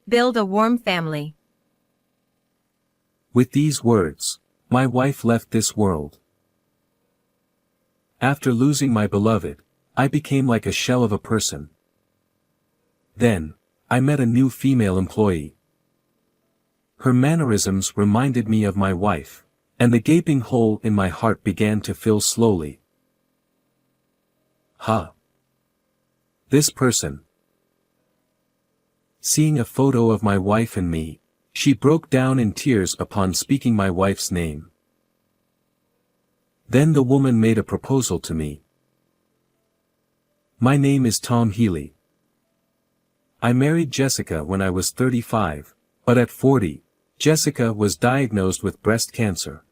Build a warm family. With these words, my wife left this world. After losing my beloved, I became like a shell of a person. Then, I met a new female employee. Her mannerisms reminded me of my wife, and the gaping hole in my heart began to fill slowly. This person. Seeing a photo of my wife and me, she broke down in tears upon speaking my wife's name. Then the woman made a proposal to me. My name is Tom Healy. I married Jessica when I was 35, but at 40, Jessica was diagnosed with breast cancer.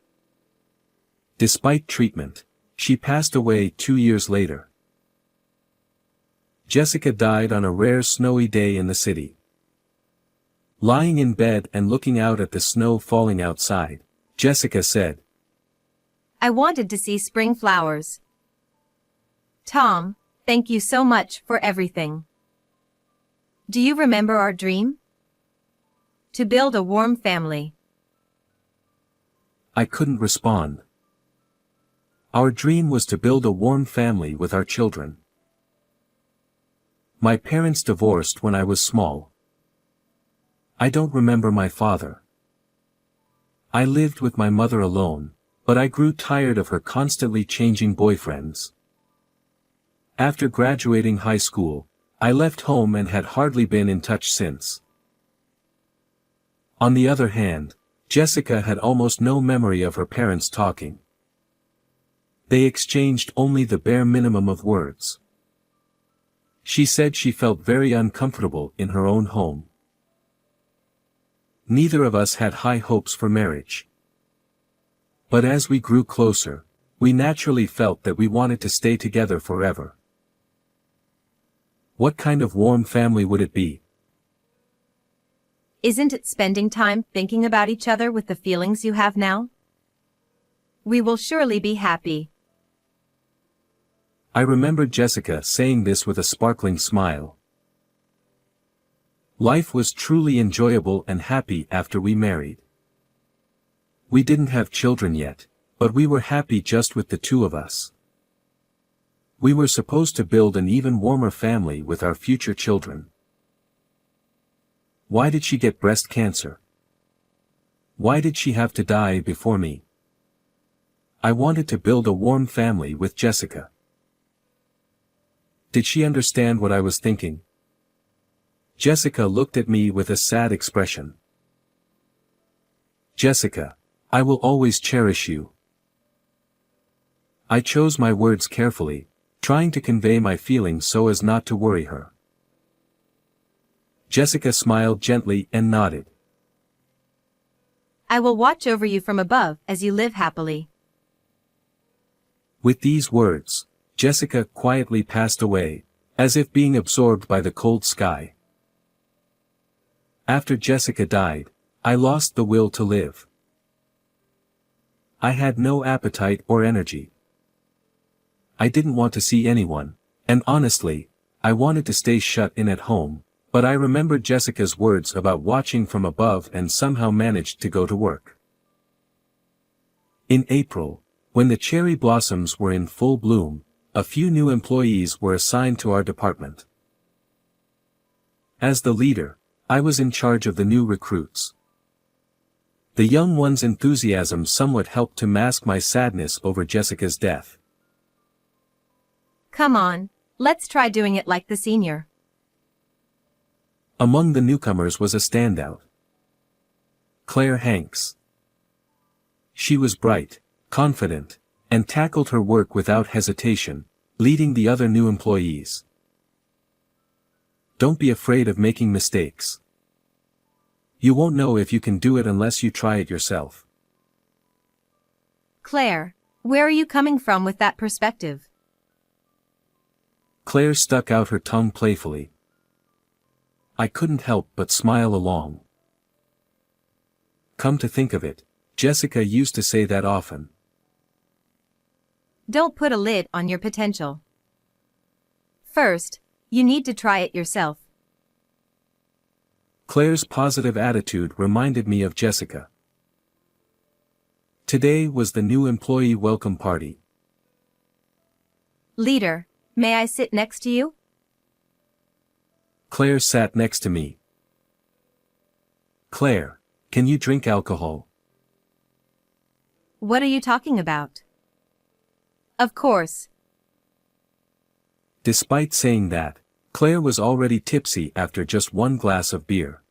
Despite treatment, she passed away 2 years later. Jessica died on a rare snowy day in the city. Lying in bed and looking out at the snow falling outside, Jessica said, "I wanted to see spring flowers. Tom, thank you so much for everything. Do you remember our dream? To build a warm family." I couldn't respond. Our dream was to build a warm family with our children. My parents divorced when I was small. I don't remember my father. I lived with my mother alone, but I grew tired of her constantly changing boyfriends. After graduating high school, I left home and had hardly been in touch since. On the other hand, Jessica had almost no memory of her parents talking. They exchanged only the bare minimum of words. She said she felt very uncomfortable in her own home. Neither of us had high hopes for marriage. But as we grew closer, we naturally felt that we wanted to stay together forever. What kind of warm family would it be? Isn't it spending time thinking about each other with the feelings you have now? We will surely be happy. I remember Jessica saying this with a sparkling smile. Life was truly enjoyable and happy after we married. We didn't have children yet, but we were happy just with the two of us. We were supposed to build an even warmer family with our future children. Why did she get breast cancer? Why did she have to die before me? I wanted to build a warm family with Jessica. Did she understand what I was thinking? Jessica looked at me with a sad expression. Jessica, I will always cherish you. I chose my words carefully, trying to convey my feelings so as not to worry her. Jessica smiled gently and nodded. I will watch over you from above as you live happily. With these words, Jessica quietly passed away, as if being absorbed by the cold sky. After Jessica died, I lost the will to live. I had no appetite or energy. I didn't want to see anyone, and honestly, I wanted to stay shut in at home, but I remembered Jessica's words about watching from above and somehow managed to go to work. In April, when the cherry blossoms were in full bloom, a few new employees were assigned to our department. As the leader, I was in charge of the new recruits. The young one's enthusiasm somewhat helped to mask my sadness over Jessica's death. Come on, let's try doing it like the senior. Among the newcomers was a standout. Claire Hanks. She was bright, confident, and tackled her work without hesitation, leading the other new employees. Don't be afraid of making mistakes. You won't know if you can do it unless you try it yourself. Claire, where are you coming from with that perspective? Claire stuck out her tongue playfully. I couldn't help but smile along. Come to think of it, Jessica used to say that often. Don't put a lid on your potential. First, you need to try it yourself. Claire's positive attitude reminded me of Jessica. Today was the new employee welcome party. Leader, may I sit next to you? Claire sat next to me. Claire, can you drink alcohol? What are you talking about? Of course. Despite saying that, Claire was already tipsy after just one glass of beer.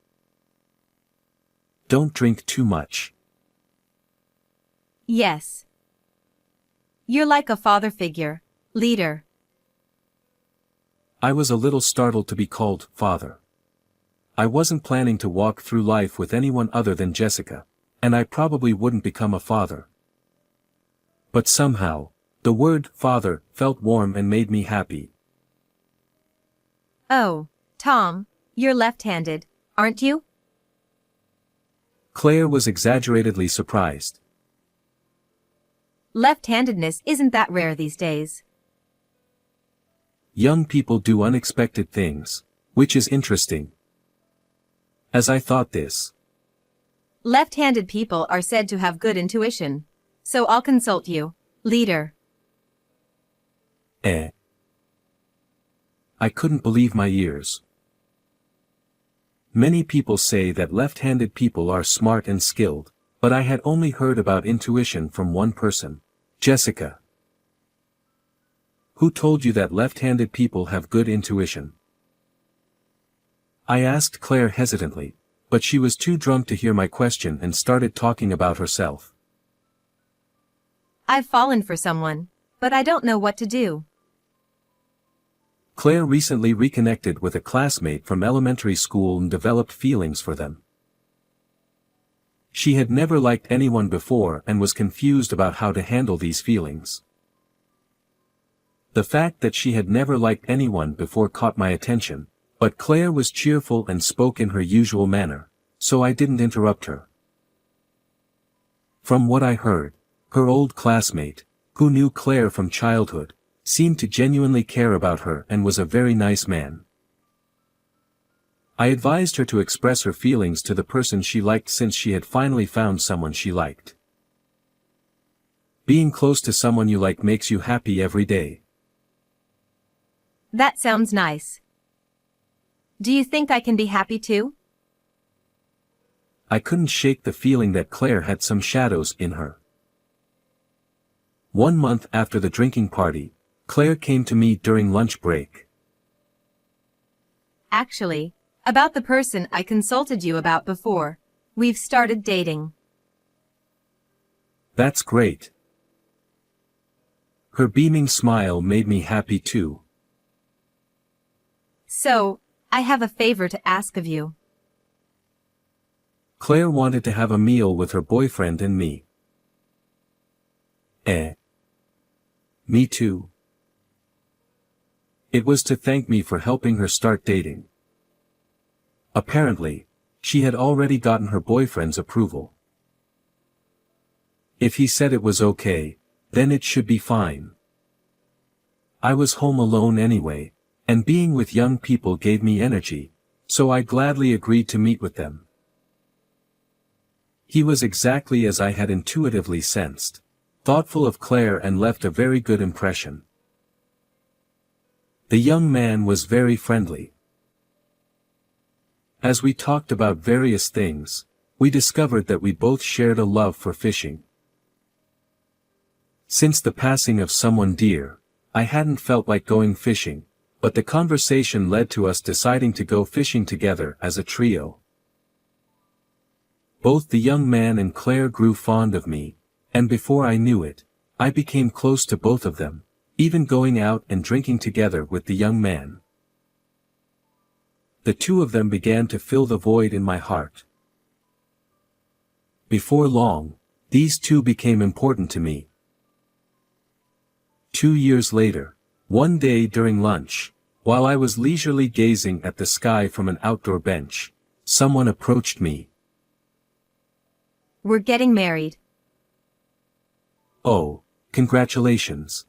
Don't drink too much. Yes. You're like a father figure, leader. I was a little startled to be called father. I wasn't planning to walk through life with anyone other than Jessica, and I probably wouldn't become a father. But somehow, the word father felt warm and made me happy. Oh, Tom, you're left-handed, aren't you? Claire was exaggeratedly surprised. Left-handedness isn't that rare these days. Young people do unexpected things, which is interesting. As I thought this, Left-handed people are said to have good intuition. So I'll consult you, leader. I couldn't believe my ears. Many people say that left-handed people are smart and skilled, but I had only heard about intuition from one person, Jessica. Who told you that left-handed people have good intuition? I asked Claire hesitantly, but she was too drunk to hear my question and started talking about herself. I've fallen for someone, but I don't know what to do. Claire recently reconnected with a classmate from elementary school and developed feelings for them. She had never liked anyone before and was confused about how to handle these feelings. The fact that she had never liked anyone before caught my attention, but Claire was cheerful and spoke in her usual manner, so I didn't interrupt her. From what I heard, her old classmate, who knew Claire from childhood, seemed to genuinely care about her and was a very nice man. I advised her to express her feelings to the person she liked since she had finally found someone she liked. Being close to someone you like makes you happy every day. That sounds nice. Do you think I can be happy too? I couldn't shake the feeling that Claire had some shadows in her. 1 month after the drinking party, Claire came to me during lunch break. Actually, about the person I consulted you about before. We've started dating. That's great. Her beaming smile made me happy too. So, I have a favor to ask of you. Claire wanted to have a meal with her boyfriend and me. Me too. It was to thank me for helping her start dating. Apparently, she had already gotten her boyfriend's approval. If he said it was okay, then it should be fine. I was home alone anyway, and being with young people gave me energy, so I gladly agreed to meet with them. He was exactly as I had intuitively sensed, thoughtful of Claire and left a very good impression. The young man was very friendly. As we talked about various things, we discovered that we both shared a love for fishing. Since the passing of someone dear, I hadn't felt like going fishing, but the conversation led to us deciding to go fishing together as a trio. Both the young man and Claire grew fond of me, and before I knew it, I became close to both of them, even going out and drinking together with the young man. The two of them began to fill the void in my heart. Before long, these two became important to me. 2 years later, one day during lunch, while I was leisurely gazing at the sky from an outdoor bench, someone approached me. We're getting married. Oh, congratulations.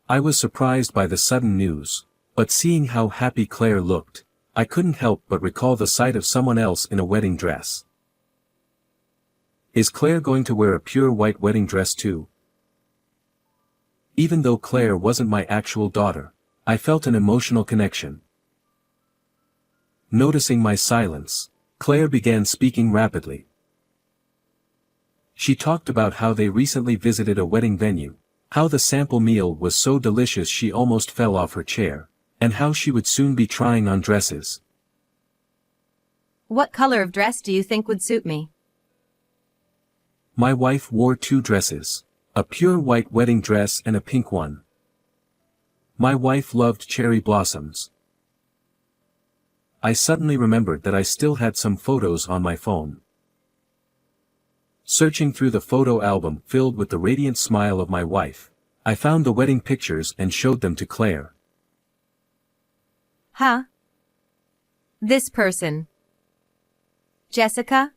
I was surprised by the sudden news, but seeing how happy Claire looked, I couldn't help but recall the sight of someone else in a wedding dress. Is Claire going to wear a pure white wedding dress too? Even though Claire wasn't my actual daughter, I felt an emotional connection. Noticing my silence, Claire began speaking rapidly. She talked about how they recently visited a wedding venue, how the sample meal was so delicious she almost fell off her chair, and how she would soon be trying on dresses. What color of dress do you think would suit me? My wife wore 2 dresses, a pure white wedding dress and a pink one. My wife loved cherry blossoms. I suddenly remembered that I still had some photos on my phone. Searching through the photo album filled with the radiant smile of my wife, I found the wedding pictures and showed them to Claire. Huh? This person. Jessica?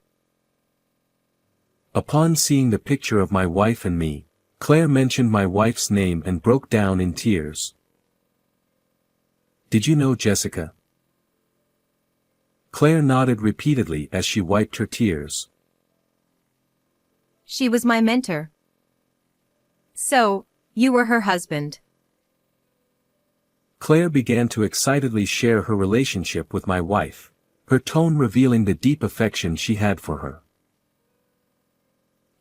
Upon seeing the picture of my wife and me, Claire mentioned my wife's name and broke down in tears. Did you know Jessica? Claire nodded repeatedly as she wiped her tears. She was my mentor. So, you were her husband. Claire began to excitedly share her relationship with my wife, her tone revealing the deep affection she had for her.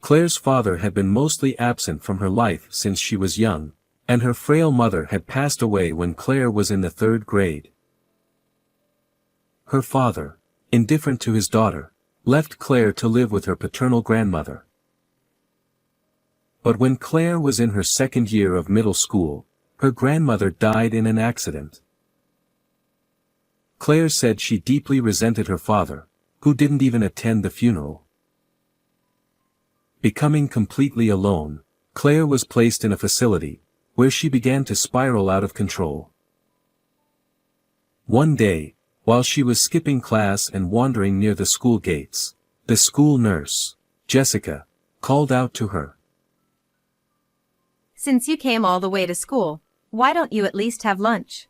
Claire's father had been mostly absent from her life since she was young, and her frail mother had passed away when Claire was in the 3rd grade. Her father, indifferent to his daughter, left Claire to live with her paternal grandmother. But when Claire was in her 2nd year of middle school, her grandmother died in an accident. Claire said she deeply resented her father, who didn't even attend the funeral. Becoming completely alone, Claire was placed in a facility, where she began to spiral out of control. One day, while she was skipping class and wandering near the school gates, the school nurse, Jessica, called out to her. Since you came all the way to school, why don't you at least have lunch?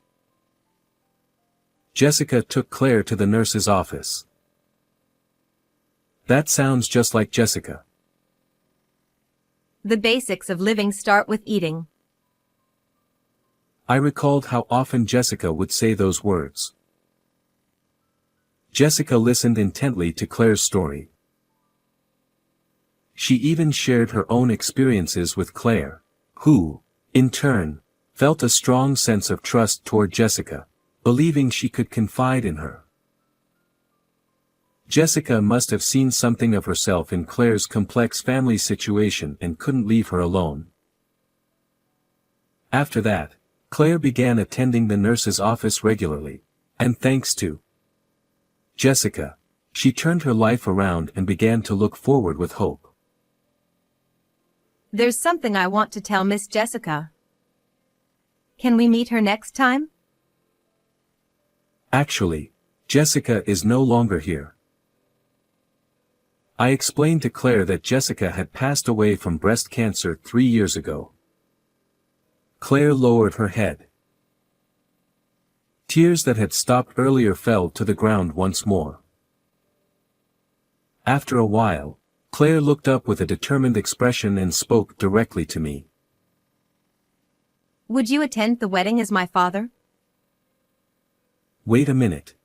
Jessica took Claire to the nurse's office. That sounds just like Jessica. The basics of living start with eating. I recalled how often Jessica would say those words. Jessica listened intently to Claire's story. She even shared her own experiences with Claire, who, in turn, felt a strong sense of trust toward Jessica, believing she could confide in her. Jessica must have seen something of herself in Claire's complex family situation and couldn't leave her alone. After that, Claire began attending the nurse's office regularly, and thanks to Jessica, she turned her life around and began to look forward with hope. There's something I want to tell Miss Jessica. Can we meet her next time? Actually, Jessica is no longer here. I explained to Claire that Jessica had passed away from breast cancer 3 years ago. Claire lowered her head. Tears that had stopped earlier fell to the ground once more. After a while, Claire looked up with a determined expression and spoke directly to me. Would you attend the wedding as my father? Wait a minute.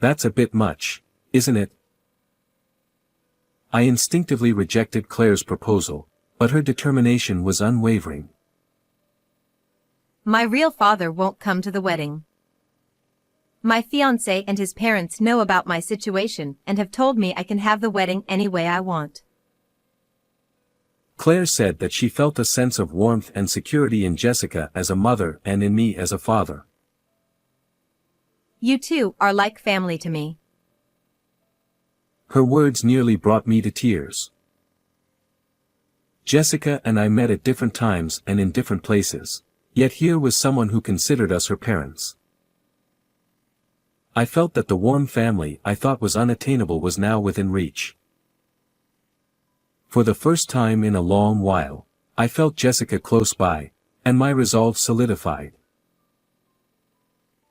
That's a bit much, isn't it? I instinctively rejected Claire's proposal, but her determination was unwavering. My real father won't come to the wedding. My fiancé and his parents know about my situation and have told me I can have the wedding any way I want. Claire said that she felt a sense of warmth and security in Jessica as a mother and in me as a father. You two are like family to me. Her words nearly brought me to tears. Jessica and I met at different times and in different places, yet here was someone who considered us her parents. I felt that the warm family I thought was unattainable was now within reach. For the first time in a long while, I felt Jessica close by, and my resolve solidified.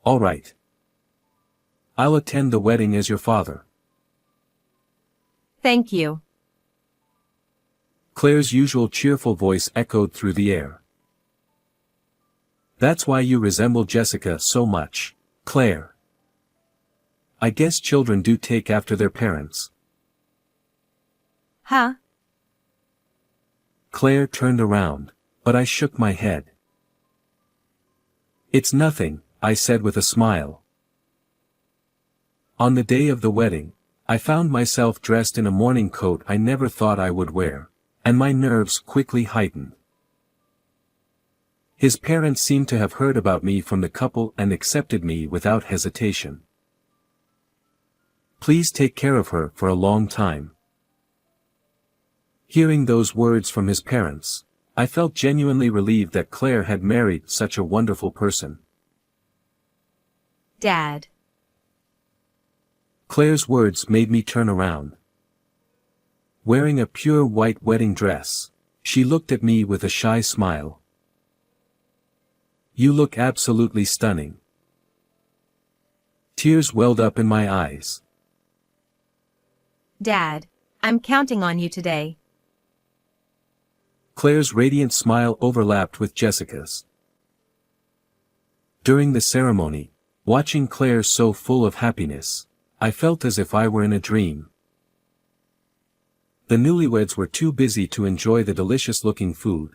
All right. I'll attend the wedding as your father. Thank you. Claire's usual cheerful voice echoed through the air. That's why you resemble Jessica so much, Claire. I guess children do take after their parents. Huh? Claire turned around, but I shook my head. It's nothing, I said with a smile. On the day of the wedding, I found myself dressed in a morning coat I never thought I would wear, and my nerves quickly heightened. His parents seemed to have heard about me from the couple and accepted me without hesitation. Please take care of her for a long time. Hearing those words from his parents, I felt genuinely relieved that Claire had married such a wonderful person. Dad. Claire's words made me turn around. Wearing a pure white wedding dress, she looked at me with a shy smile. You look absolutely stunning. Tears welled up in my eyes. Dad, I'm counting on you today. Claire's radiant smile overlapped with Jessica's. During the ceremony, watching Claire so full of happiness, I felt as if I were in a dream. The newlyweds were too busy to enjoy the delicious-looking food.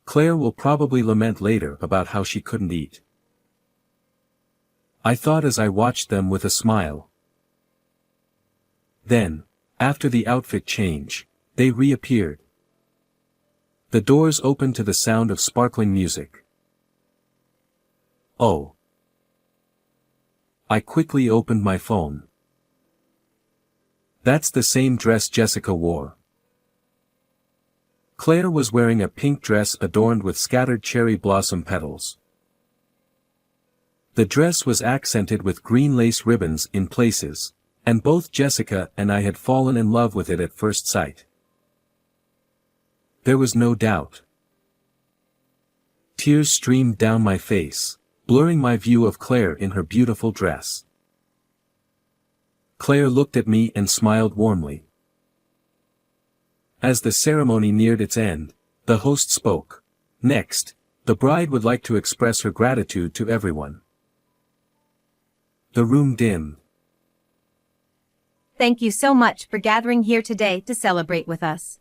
Claire will probably lament later about how she couldn't eat. I thought as I watched them with a smile. Then, after the outfit change, they reappeared. The doors opened to the sound of sparkling music. Oh. I quickly opened my phone. That's the same dress Jessica wore. Claire was wearing a pink dress adorned with scattered cherry blossom petals. The dress was accented with green lace ribbons in places, and both Jessica and I had fallen in love with it at first sight. There was no doubt. Tears streamed down my face, blurring my view of Claire in her beautiful dress. Claire looked at me and smiled warmly. As the ceremony neared its end, the host spoke. Next, the bride would like to express her gratitude to everyone. The room dimmed. Thank you so much for gathering here today to celebrate with us.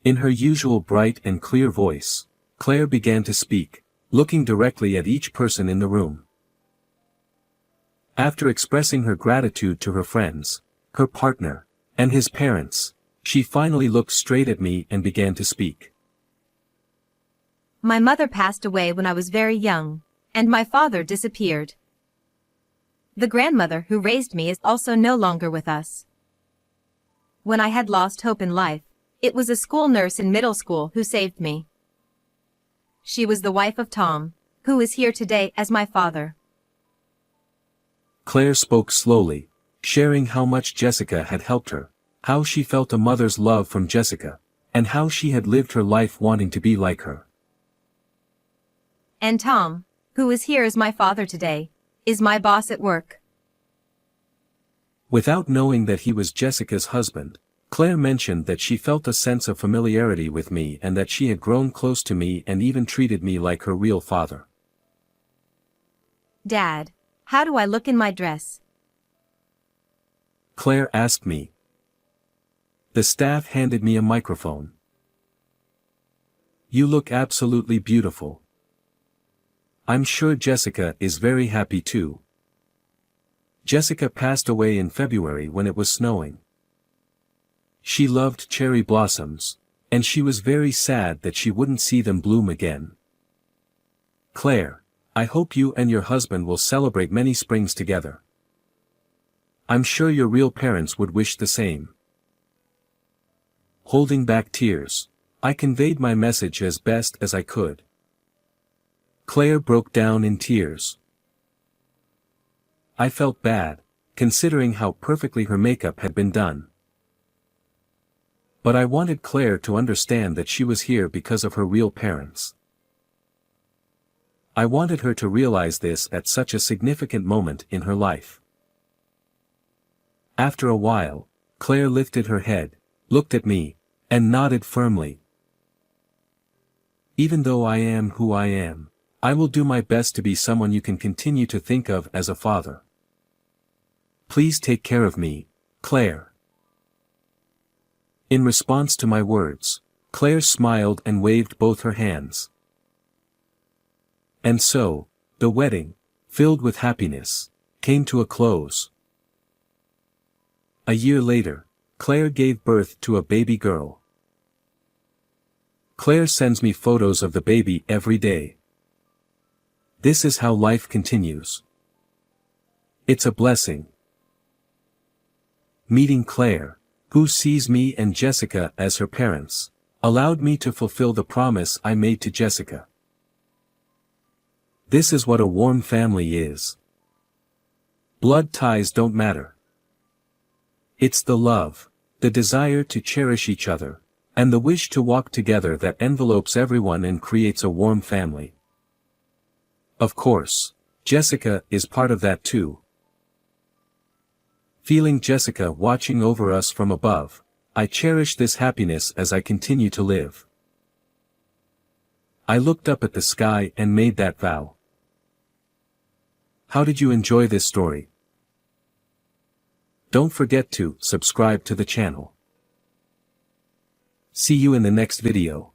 In her usual bright and clear voice, Claire began to speak, looking directly at each person in the room. After expressing her gratitude to her friends, her partner, and his parents, she finally looked straight at me and began to speak. My mother passed away when I was very young, and my father disappeared. The grandmother who raised me is also no longer with us. When I had lost hope in life, it was a school nurse in middle school who saved me. She was the wife of Tom, who is here today as my father. Claire spoke slowly, sharing how much Jessica had helped her, how she felt a mother's love from Jessica, and how she had lived her life wanting to be like her. And Tom, who is here as my father today, is my boss at work. Without knowing that he was Jessica's husband, Claire mentioned that she felt a sense of familiarity with me and that she had grown close to me and even treated me like her real father. Dad, how do I look in my dress? Claire asked me. The staff handed me a microphone. You look absolutely beautiful. I'm sure Jessica is very happy too. Jessica passed away in February when it was snowing. She loved cherry blossoms, and she was very sad that she wouldn't see them bloom again. Claire, I hope you and your husband will celebrate many springs together. I'm sure your real parents would wish the same. Holding back tears, I conveyed my message as best as I could. Claire broke down in tears. I felt bad, considering how perfectly her makeup had been done. But I wanted Claire to understand that she was here because of her real parents. I wanted her to realize this at such a significant moment in her life. After a while, Claire lifted her head, looked at me, and nodded firmly. Even though I am who I am, I will do my best to be someone you can continue to think of as a father. Please take care of me, Claire. In response to my words, Claire smiled and waved both her hands. And so, the wedding, filled with happiness, came to a close. A year later, Claire gave birth to a baby girl. Claire sends me photos of the baby every day. This is how life continues. It's a blessing. Meeting Claire, who sees me and Jessica as her parents, allowed me to fulfill the promise I made to Jessica. This is what a warm family is. Blood ties don't matter. It's the love, the desire to cherish each other, and the wish to walk together that envelopes everyone and creates a warm family. Of course, Jessica is part of that too. Feeling Jessica watching over us from above, I cherish this happiness as I continue to live. I looked up at the sky and made that vow. How did you enjoy this story? Don't forget to subscribe to the channel. See you in the next video.